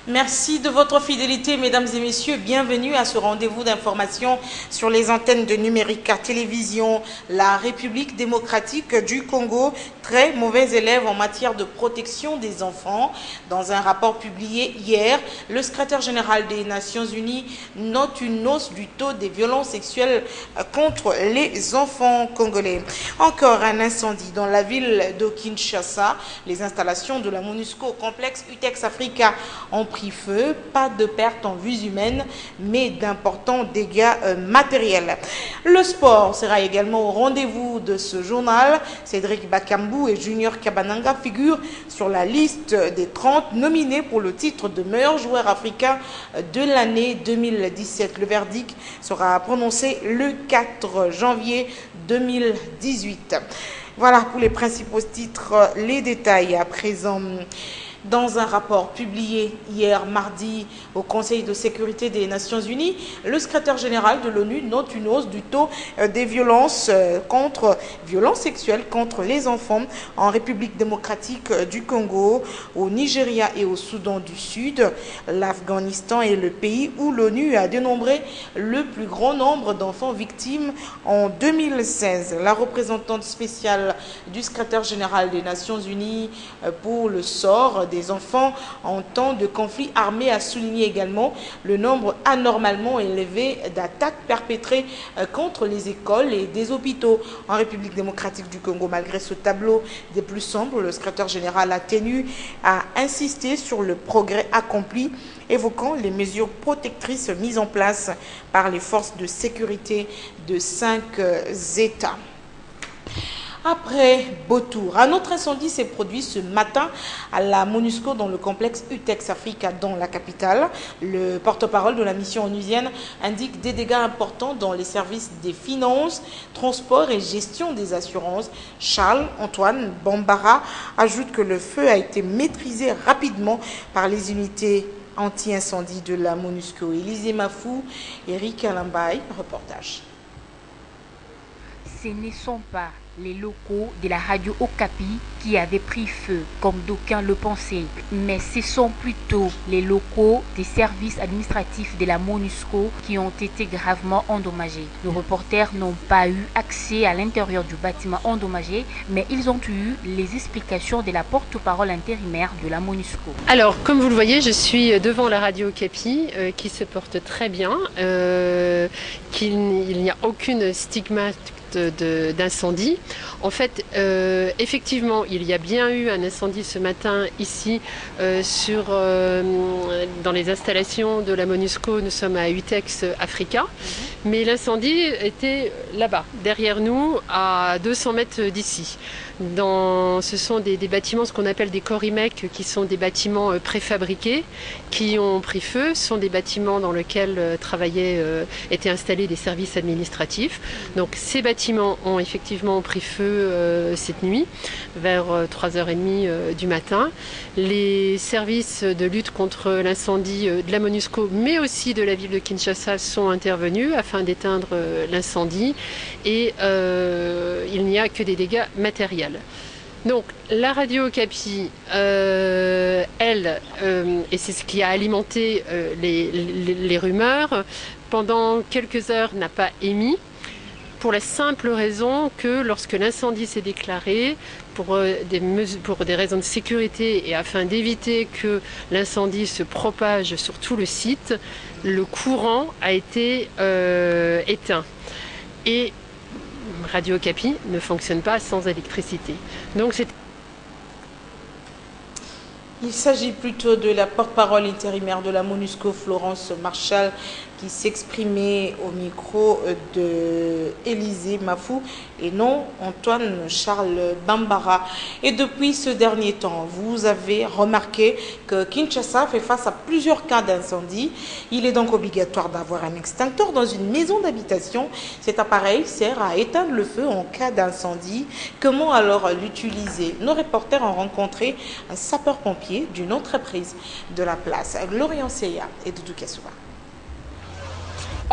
Merci de votre fidélité, mesdames et messieurs. Bienvenue à ce rendez-vous d'information sur les antennes de Numérica Télévision. La République démocratique du Congo, très mauvais élève en matière de protection des enfants. Dans un rapport publié hier, le secrétaire général des Nations Unies note une hausse du taux des violences sexuelles contre les enfants congolais. Encore un incendie dans la ville de Kinshasa. Les installations de la MONUSCO au complexe UTEX Africa ont pris feu, pas de pertes en vies humaines, mais d'importants dégâts matériels. Le sport sera également au rendez-vous de ce journal. Cédric Bakambu et Junior Kabananga figurent sur la liste des 30 nominés pour le titre de meilleur joueur africain de l'année 2017. Le verdict sera prononcé le 4 janvier 2018. Voilà pour les principaux titres, les détails à présent. Dans un rapport publié hier mardi au Conseil de sécurité des Nations Unies, le secrétaire général de l'ONU note une hausse du taux des violences sexuelles contre les enfants en République démocratique du Congo, au Nigeria et au Soudan du Sud. L'Afghanistan est le pays où l'ONU a dénombré le plus grand nombre d'enfants victimes en 2016. La représentante spéciale du secrétaire général des Nations Unies pour le sort des enfants en temps de conflit armé a souligné également le nombre anormalement élevé d'attaques perpétrées contre les écoles et des hôpitaux en République démocratique du Congo. Malgré ce tableau des plus sombres, le secrétaire général a tenu à insister sur le progrès accompli, évoquant les mesures protectrices mises en place par les forces de sécurité de 5 États. Après beau tour, un autre incendie s'est produit ce matin à la MONUSCO dans le complexe UTEX Africa dans la capitale. Le porte-parole de la mission onusienne indique des dégâts importants dans les services des finances, transport et gestion des assurances. Charles-Antoine Bambara ajoute que le feu a été maîtrisé rapidement par les unités anti-incendie de la MONUSCO. Élisée Mafou, Eric Alambay, reportage. Ce ne sont pas les locaux de la radio Okapi qui avaient pris feu, comme d'aucuns le pensaient, mais ce sont plutôt les locaux des services administratifs de la MONUSCO qui ont été gravement endommagés. Les reporters n'ont pas eu accès à l'intérieur du bâtiment endommagé, mais ils ont eu les explications de la porte-parole intérimaire de la MONUSCO. Alors, comme vous le voyez, je suis devant la radio Okapi qui se porte très bien, qu'il n'y a aucune stigmate d'incendie. En fait, effectivement, il y a bien eu un incendie ce matin ici dans les installations de la MONUSCO. Nous sommes à UTEX Africa, mais l'incendie était là-bas, derrière nous, à 200 mètres d'ici. Ce sont des bâtiments, ce qu'on appelle des corimèques, qui sont des bâtiments préfabriqués, qui ont pris feu. Ce sont des bâtiments dans lesquels étaient installés des services administratifs. Donc ces bâtiments ont effectivement pris feu cette nuit, vers 3h30 du matin. Les services de lutte contre l'incendie de la MONUSCO, mais aussi de la ville de Kinshasa, sont intervenus afin d'éteindre l'incendie. Et il n'y a que des dégâts matériels. Donc la radio Okapi, et c'est ce qui a alimenté les rumeurs, pendant quelques heures n'a pas émis, pour la simple raison que lorsque l'incendie s'est déclaré, pour des raisons de sécurité et afin d'éviter que l'incendie se propage sur tout le site, le courant a été éteint. Et Radio Okapi ne fonctionne pas sans électricité. Donc il s'agit plutôt de la porte-parole intérimaire de la MONUSCO, Florence Marshall, qui s'exprimait au micro de Élisée Mafou et non Antoine Charles Bambara. Et depuis ce dernier temps, vous avez remarqué que Kinshasa fait face à plusieurs cas d'incendie. Il est donc obligatoire d'avoir un extincteur dans une maison d'habitation. Cet appareil sert à éteindre le feu en cas d'incendie. Comment alors l'utiliser? Nos reporters ont rencontré un sapeur-pompier d'une entreprise de la place, Glorian Seya et Doudou Kassouba.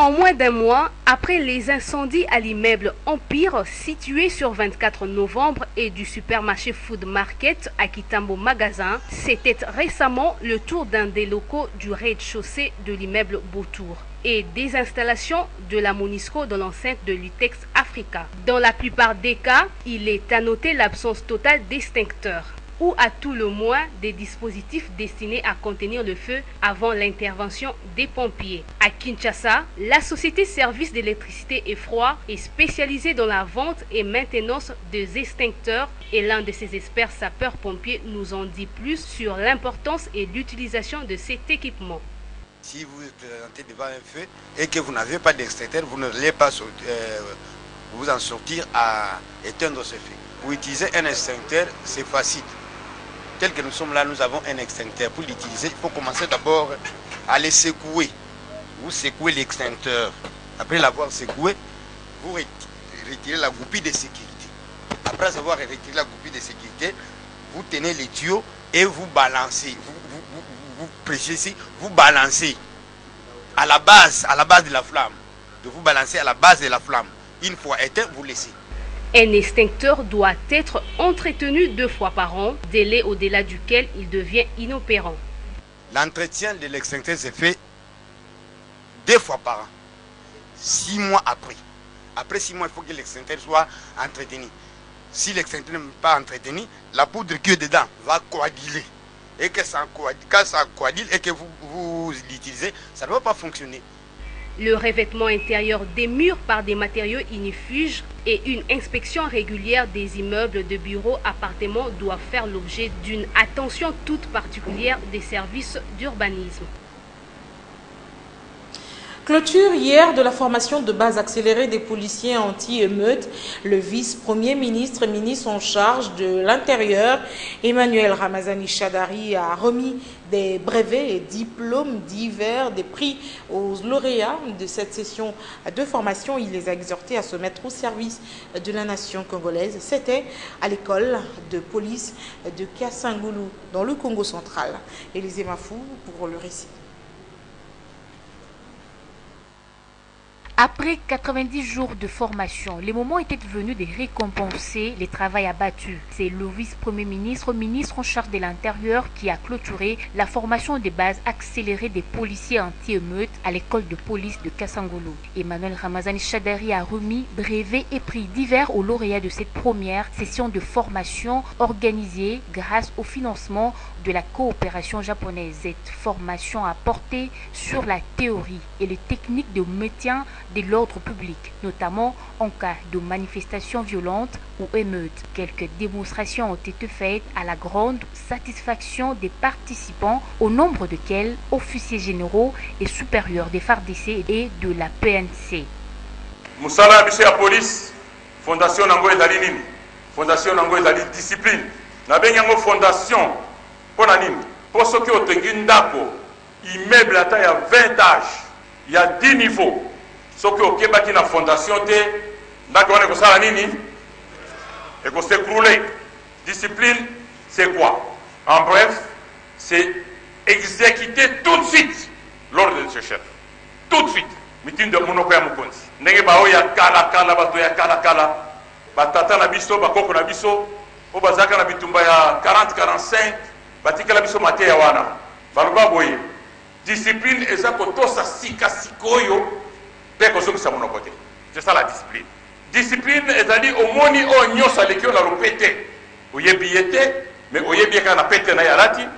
En moins d'un mois, après les incendies à l'immeuble Empire situé sur 24 novembre et du supermarché Food Market à Kitambo Magasin, c'était récemment le tour d'un des locaux du rez-de-chaussée de l'immeuble Beautour et des installations de la MONUSCO dans l'enceinte de l'UTEX Africa. Dans la plupart des cas, il est à noter l'absence totale d'extincteurs ou à tout le moins des dispositifs destinés à contenir le feu avant l'intervention des pompiers. À Kinshasa, la société Service d'électricité et froid est spécialisée dans la vente et maintenance des extincteurs et l'un de ses experts sapeurs-pompiers nous en dit plus sur l'importance et l'utilisation de cet équipement. Si vous vous présentez devant un feu et que vous n'avez pas d'extincteur, vous n'allez pas vous en sortir à éteindre ce feu. Pour utiliser un extincteur, c'est facile. Tel que nous sommes là, nous avons un extincteur. Pour l'utiliser, il faut commencer d'abord à le secouer. Vous secouez l'extincteur. Après l'avoir secoué, vous retirez la goupille de sécurité. Après avoir retiré la goupille de sécurité, vous tenez les tuyaux et vous balancez. Vous prêchez ici, vous balancez à la base de la flamme. De vous balancer à la base de la flamme. Une fois éteint, vous laissez. Un extincteur doit être entretenu 2 fois par an, délai au-delà duquel il devient inopérant. L'entretien de l'extincteur se fait 2 fois par an, 6 mois après. Après 6 mois, il faut que l'extincteur soit entretenu. Si l'extincteur n'est pas entretenu, la poudre qui est dedans va coaguler. Et que quand ça coagule et que vous l'utilisez, ça ne va pas fonctionner. Le revêtement intérieur des murs par des matériaux ignifuges et une inspection régulière des immeubles de bureaux, appartements doivent faire l'objet d'une attention toute particulière des services d'urbanisme. Clôture hier de la formation de base accélérée des policiers anti-émeutes. Le vice-premier ministre et ministre en charge de l'Intérieur, Emmanuel Ramazani Chadari, a remis des brevets et diplômes divers, des prix aux lauréats de cette session de formation. Il les a exhortés à se mettre au service de la nation congolaise. C'était à l'école de police de Kasangulu, dans le Congo central. Élisée Mafou pour le récit. Après 90 jours de formation, le moment était venu de récompenser les travaux abattus. C'est le vice-premier ministre, ministre en charge de l'Intérieur, qui a clôturé la formation de base accélérée des policiers anti-émeutes à l'école de police de Kasangulu. Emmanuel Ramazani Chadari a remis brevets et prix divers aux lauréats de cette première session de formation organisée grâce au financement de la coopération japonaise. Cette formation a porté sur la théorie et les techniques de maintien de l'ordre public, notamment en cas de manifestations violentes ou émeutes. Quelques démonstrations ont été faites à la grande satisfaction des participants, au nombre desquels officiers généraux et supérieurs des FARDC et de la PNC. Musala biso ya police, fondation nango ezali nini? Fondation nango ezali discipline. Na benyango fondation pona nini? Po soki otengi ndako, immeuble ata ya 20 âges, il y a 10 niveaux. Soki okebaki na fondation te, ndako wana ekosala nini? S'écrouler. Discipline, c'est quoi? En bref, c'est exécuter tout de suite l'ordre de ce chef. Tout de suite. Mitin de monoko ya mukonzi. Ndenge ba oya kala bato ya kala. Batata na biso, bakoko na biso, o bazaka na bitumba ya 40-45, batikala biso mate ya wana. Baloba boye. Discipline eza kotosa sikoyo. C'est ça la discipline. Discipline est-à-dire au moni o nyosa lekio na lopete. Oyebiete, mais oyebieka na pete na yalati,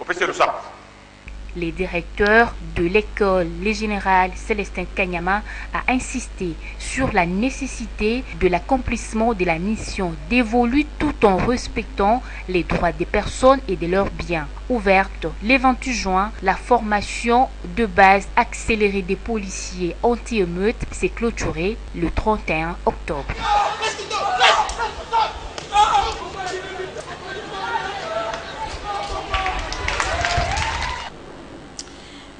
opese le sac. Les directeurs de l'école, le général Célestin Kanyama, a insisté sur la nécessité de l'accomplissement de la mission dévolue tout en respectant les droits des personnes et de leurs biens. Ouverte le 28 juin, la formation de base accélérée des policiers anti-émeutes s'est clôturée le 31 octobre.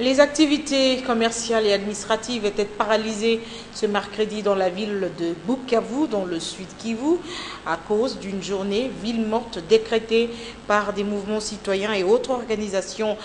Les activités commerciales et administratives étaient paralysées ce mercredi dans la ville de Bukavu, dans le sud Kivu, à cause d'une journée ville morte décrétée par des mouvements citoyens et autres organisations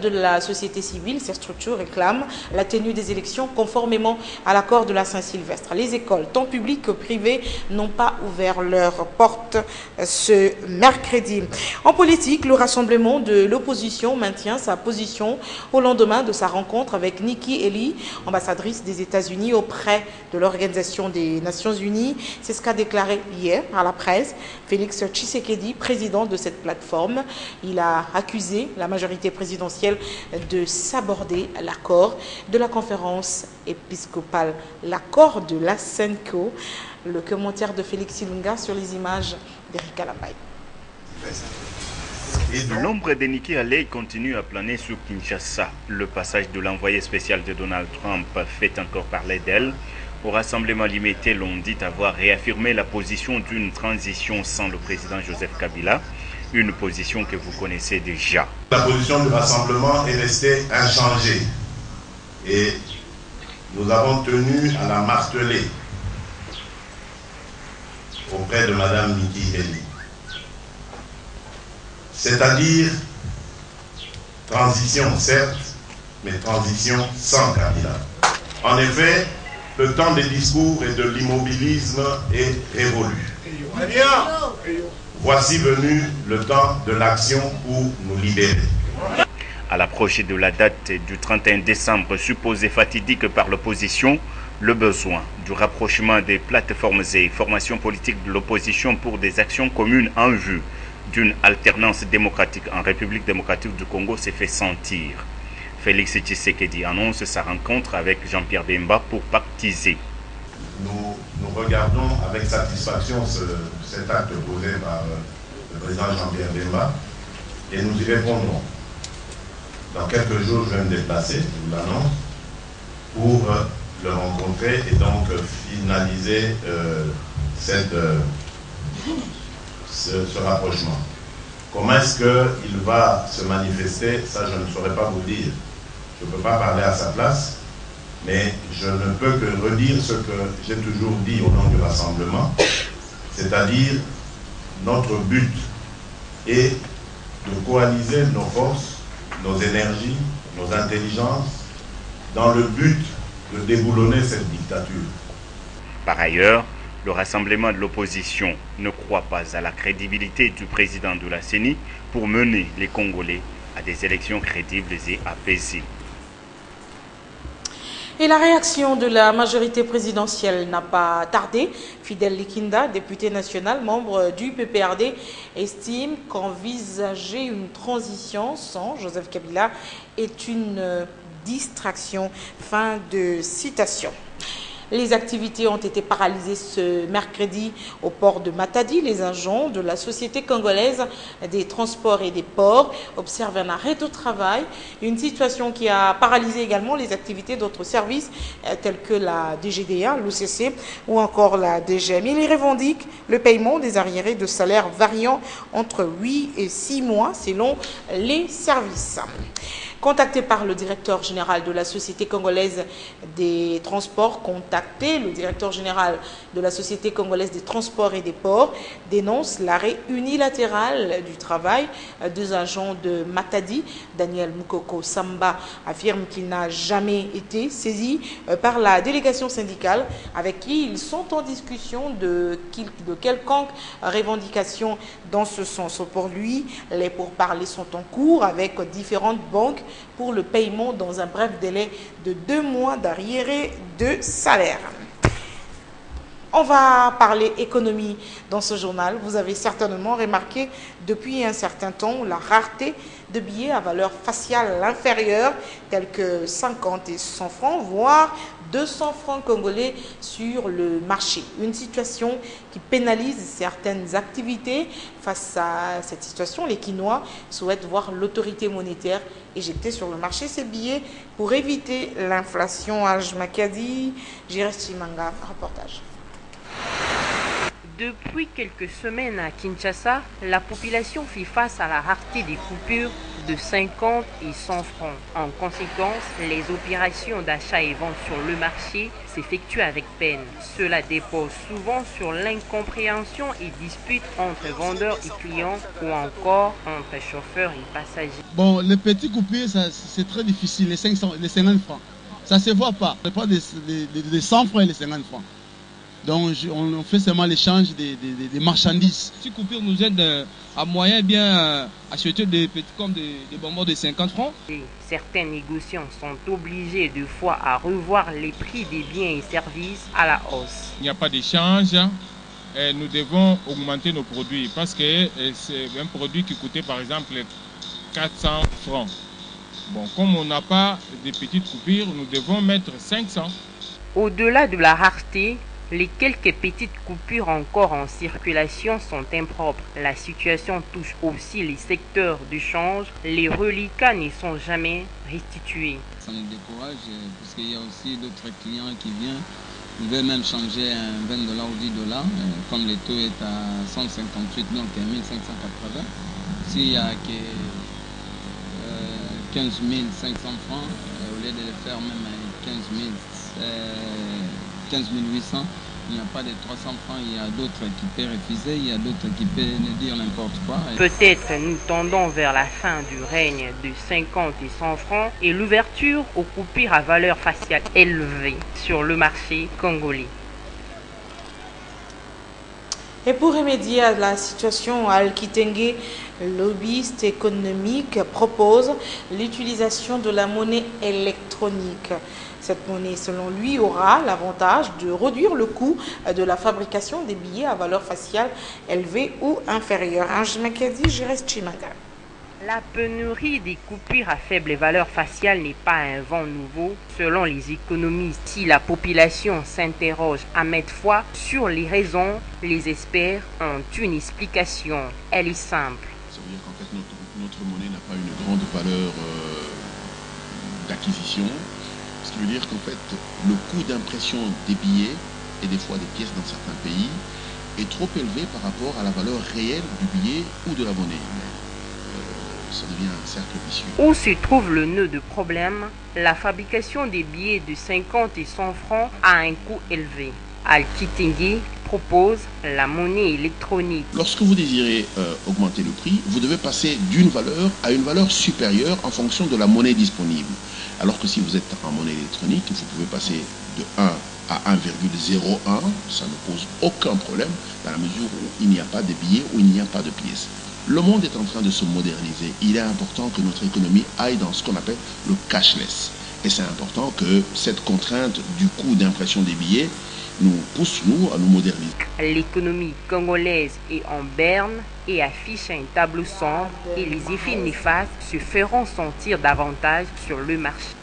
de la société civile. Ces structures réclament la tenue des élections conformément à l'accord de la Saint-Sylvestre. Les écoles, tant publiques que privées, n'ont pas ouvert leurs portes ce mercredi. En politique, le rassemblement de l'opposition maintient sa position au lendemain de sa rencontre avec Nikki Haley, ambassadrice des États-Unis auprès de l'Organisation des Nations Unies. C'est ce qu'a déclaré hier à la presse Félix Tshisekedi, président de cette plateforme. Il a accusé la majorité présidentielle de saborder l'accord de la conférence épiscopale, l'accord de la Senko. Le commentaire de Félix Ilunga sur les images d'Erika Lambaye. L'ombre de Nikki Haley continue à planer sur Kinshasa. Le passage de l'envoyé spécial de Donald Trump fait encore parler d'elle. Au rassemblement limité, l'on dit avoir réaffirmé la position d'une transition sans le président Joseph Kabila, une position que vous connaissez déjà. La position du rassemblement est restée inchangée et nous avons tenu à la marteler auprès de Mme Nikki Haley. C'est-à-dire transition certes, mais transition sans Kabila. En effet, le temps des discours et de l'immobilisme est révolu. Voici venu le temps de l'action pour nous libérer. À l'approche de la date du 31 décembre supposée fatidique par l'opposition, le besoin du rapprochement des plateformes et formations politiques de l'opposition pour des actions communes en vue d'une alternance démocratique en République démocratique du Congo s'est fait sentir. Félix Tshisekedi annonce sa rencontre avec Jean-Pierre Bemba pour pactiser. Nous regardons avec satisfaction cet acte posé par le président Jean-Pierre Bemba et nous y répondrons. Dans quelques jours, je vais me déplacer, je vous l'annonce, pour le rencontrer et donc finaliser ce rapprochement. Comment est-ce qu'il va se manifester, ça je ne saurais pas vous dire. Je ne peux pas parler à sa place, mais je ne peux que redire ce que j'ai toujours dit au nom du rassemblement, c'est-à-dire notre but est de coaliser nos forces, nos énergies, nos intelligences, dans le but de déboulonner cette dictature. Par ailleurs, le rassemblement de l'opposition ne croit pas à la crédibilité du président de la CENI pour mener les Congolais à des élections crédibles et apaisées. Et la réaction de la majorité présidentielle n'a pas tardé. Fidel Likinda, député national, membre du PPRD, estime qu'envisager une transition sans Joseph Kabila est une distraction. Fin de citation. Les activités ont été paralysées ce mercredi au port de Matadi. Les agents de la Société congolaise des transports et des ports observent un arrêt de travail, une situation qui a paralysé également les activités d'autres services tels que la DGDA, l'OCC ou encore la DGM. Ils revendiquent le paiement des arriérés de salaire variant entre 8 et 6 mois selon les services. Contacté par le directeur général de la Société congolaise des transports, le directeur général de la Société congolaise des transports et des ports dénonce l'arrêt unilatéral du travail des agents de Matadi. Daniel Mukoko Samba affirme qu'il n'a jamais été saisi par la délégation syndicale avec qui ils sont en discussion de quelconque revendication dans ce sens. Pour lui, les pourparlers sont en cours avec différentes banques pour le paiement dans un bref délai de 2 mois d'arriérés de salaire. On va parler économie dans ce journal. Vous avez certainement remarqué depuis un certain temps la rareté de billets à valeur faciale inférieure, tels que 50 et 100 francs, voire 200 francs congolais sur le marché. Une situation qui pénalise certaines activités. Face à cette situation, les Quinois souhaitent voir l'autorité monétaire éjecter sur le marché ces billets pour éviter l'inflation. Aj Makadi, Jires Chimanga, reportage. Depuis quelques semaines à Kinshasa, la population fait face à la rareté des coupures de 50 et 100 francs. En conséquence, les opérations d'achat et vente sur le marché s'effectuent avec peine. Cela dépose souvent sur l'incompréhension et disputes entre vendeurs et clients ou encore entre chauffeurs et passagers. Bon, les petits coupures, c'est très difficile, les 50 francs. Ça ne se voit pas. On pas des 100 francs et les 50 francs. Donc on fait seulement l'échange des marchandises. Ces coupures nous aident à moyen bien acheter des petits comme des bonbons de 50 francs. Et certains négociants sont obligés de fois à revoir les prix des biens et services à la hausse. Il n'y a pas d'échange. Nous devons augmenter nos produits parce que c'est un produit qui coûtait par exemple 400 francs. Bon, comme on n'a pas de petites coupures, nous devons mettre 500. Au-delà de la rareté, les quelques petites coupures encore en circulation sont impropres. La situation touche aussi les secteurs du change. Les reliquats n'y sont jamais restitués. Ça nous décourage parce qu'il y a aussi d'autres clients qui viennent. Ils veulent même changer un 20 $ ou 10 $. Comme le taux est à 158, donc 1580. S'il y a que 15 500 francs, au lieu de le faire même à 15 800, il n'y a pas de 300 francs, il y a d'autres qui peuvent refuser, il y a d'autres qui peuvent nous dire n'importe quoi. Peut-être nous tendons vers la fin du règne de 50 et 100 francs et l'ouverture aux coupures à valeur faciale élevée sur le marché congolais. Et pour remédier à la situation, Al-Kitenge, lobbyiste économique, propose l'utilisation de la monnaie électronique. Cette monnaie, selon lui, aura l'avantage de réduire le coût de la fabrication des billets à valeur faciale élevée ou inférieure. Je reste Chimaga. La pénurie des coupures à faible valeur faciale n'est pas un vent nouveau. Selon les économistes, si la population s'interroge à maintes fois sur les raisons, les experts ont une explication. Elle est simple. Ça veut dire qu'en fait notre monnaie n'a pas une grande valeur d'acquisition. Ce qui veut dire qu'en fait le coût d'impression des billets et des fois des pièces dans certains pays est trop élevé par rapport à la valeur réelle du billet ou de la monnaie. Ça devient un cercle vicieux. Où se trouve le nœud de problème? La fabrication des billets de 50 et 100 francs a un coût élevé. Al-Kitenge propose la monnaie électronique. Lorsque vous désirez augmenter le prix, vous devez passer d'une valeur à une valeur supérieure en fonction de la monnaie disponible. Alors que si vous êtes en monnaie électronique, vous pouvez passer de 1 à 1,01, ça ne pose aucun problème dans la mesure où il n'y a pas de billets, où il n'y a pas de pièces. Le monde est en train de se moderniser. Il est important que notre économie aille dans ce qu'on appelle le cashless. Et c'est important que cette contrainte du coût d'impression des billets nous pousse, nous, à nous moderniser. L'économie congolaise est en berne et affiche un tableau sombre et les effets néfastes se feront sentir davantage sur le marché.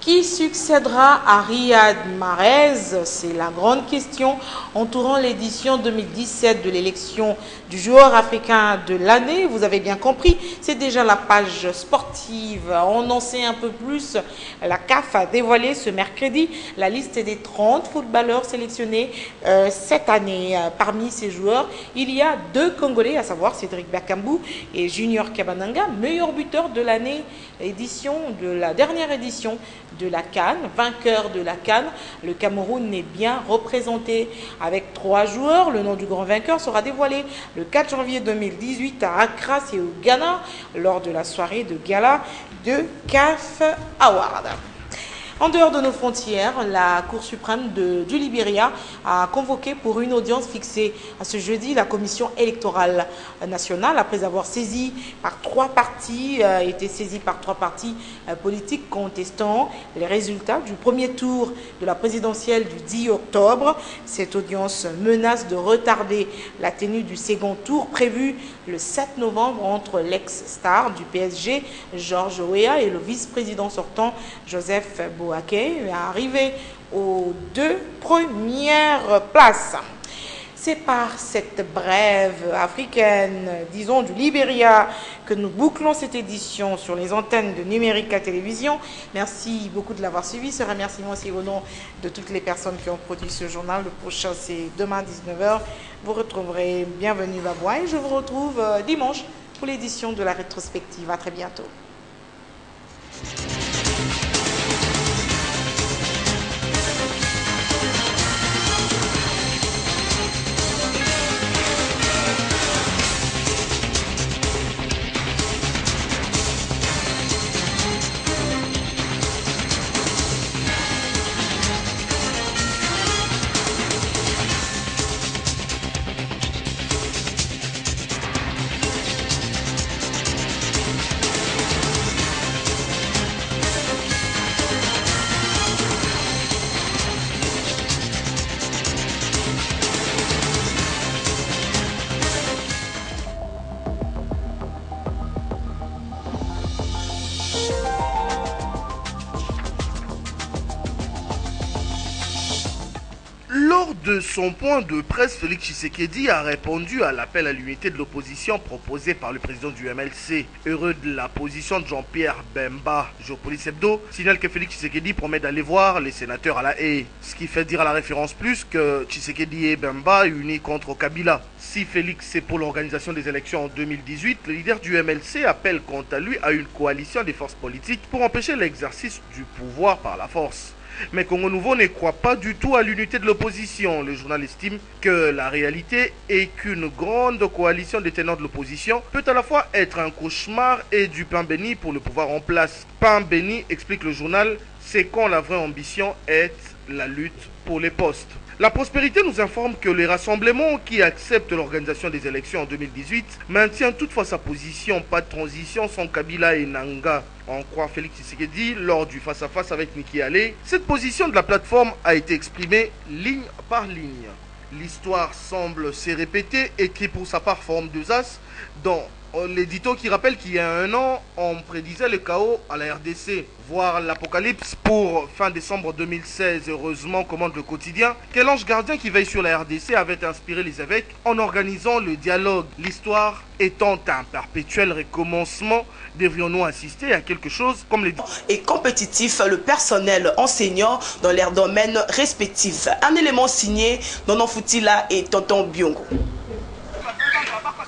Qui succédera à Riyad Mahrez? C'est la grande question entourant l'édition 2017 de l'élection du joueur africain de l'année. Vous avez bien compris, c'est déjà la page sportive. On en sait un peu plus. La CAF a dévoilé ce mercredi la liste des 30 footballeurs sélectionnés cette année. Parmi ces joueurs, il y a 2 Congolais, à savoir Cédric Bakambu et Junior Kabananga, meilleur buteur de l'année, de la dernière édition de la CAN, vainqueur de la CAN. Le Cameroun est bien représenté avec 3 joueurs. Le nom du grand vainqueur sera dévoilé le 4 janvier 2018 à Accra, c'est au Ghana, lors de la soirée de gala de CAF Award. En dehors de nos frontières, la Cour suprême du Libéria a convoqué pour une audience fixée à ce jeudi la Commission électorale nationale après avoir été saisie par 3 partis politiques contestant les résultats du premier tour de la présidentielle du 10 octobre. Cette audience menace de retarder la tenue du second tour prévu le 7 novembre entre l'ex-star du PSG, Georges Weah, et le vice-président sortant, Joseph Boaké, arrivé aux 2 premières places. C'est par cette brève africaine, disons du Libéria, que que nous bouclons cette édition sur les antennes de Numérica Télévision. Merci beaucoup de l'avoir suivi. Ce remerciement aussi au nom de toutes les personnes qui ont produit ce journal. Le prochain, c'est demain à 19h. Vous retrouverez Bienvenue Babouai et je vous retrouve dimanche pour l'édition de la rétrospective. À très bientôt. Lors de son point de presse, Félix Tshisekedi a répondu à l'appel à l'unité de l'opposition proposé par le président du MLC. Heureux de la position de Jean-Pierre Bemba, Géopolice Hebdo signale que Félix Tshisekedi promet d'aller voir les sénateurs à La Haye. Ce qui fait dire à la référence plus que Tshisekedi et Bemba unis contre Kabila. Si Félix est pour l'organisation des élections en 2018, le leader du MLC appelle quant à lui à une coalition des forces politiques pour empêcher l'exercice du pouvoir par la force. Mais Congo Nouveau ne croit pas du tout à l'unité de l'opposition. Le journal estime que la réalité est qu'une grande coalition des tenants de l'opposition peut à la fois être un cauchemar et du pain béni pour le pouvoir en place. Pain béni, explique le journal, c'est quand la vraie ambition est la lutte pour les postes. La Prospérité nous informe que les rassemblements qui acceptent l'organisation des élections en 2018 maintiennent toutefois sa position, pas de transition sans Kabila et Nanga. En croit Félix Tshisekedi lors du face-à-face avec Niki Halé, cette position de la plateforme a été exprimée ligne par ligne. L'histoire semble se répéter, écrit pour sa part Forum 2As, dans l'édito qui rappelle qu'il y a un an, on prédisait le chaos à la RDC, voire l'apocalypse pour fin décembre 2016. Heureusement, commande le quotidien, que l'ange gardien qui veille sur la RDC avait inspiré les évêques en organisant le dialogue. L'histoire étant un perpétuel recommencement, devrions-nous assister à quelque chose comme les... Et compétitif, le personnel enseignant dans leurs domaines respectifs. Un élément signé Nono Foutila et Tonton Biongo.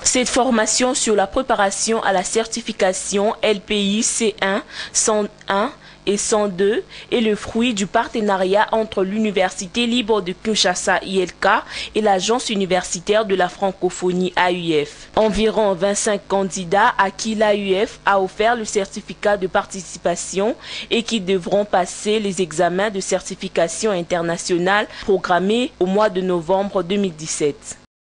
Cette formation sur la préparation à la certification LPI C1, 101 et 102 est le fruit du partenariat entre l'Université libre de Kinshasa ILK et l'Agence universitaire de la francophonie AUF. Environ 25 candidats à qui l'AUF a offert le certificat de participation et qui devront passer les examens de certification internationale programmés au mois de novembre 2017.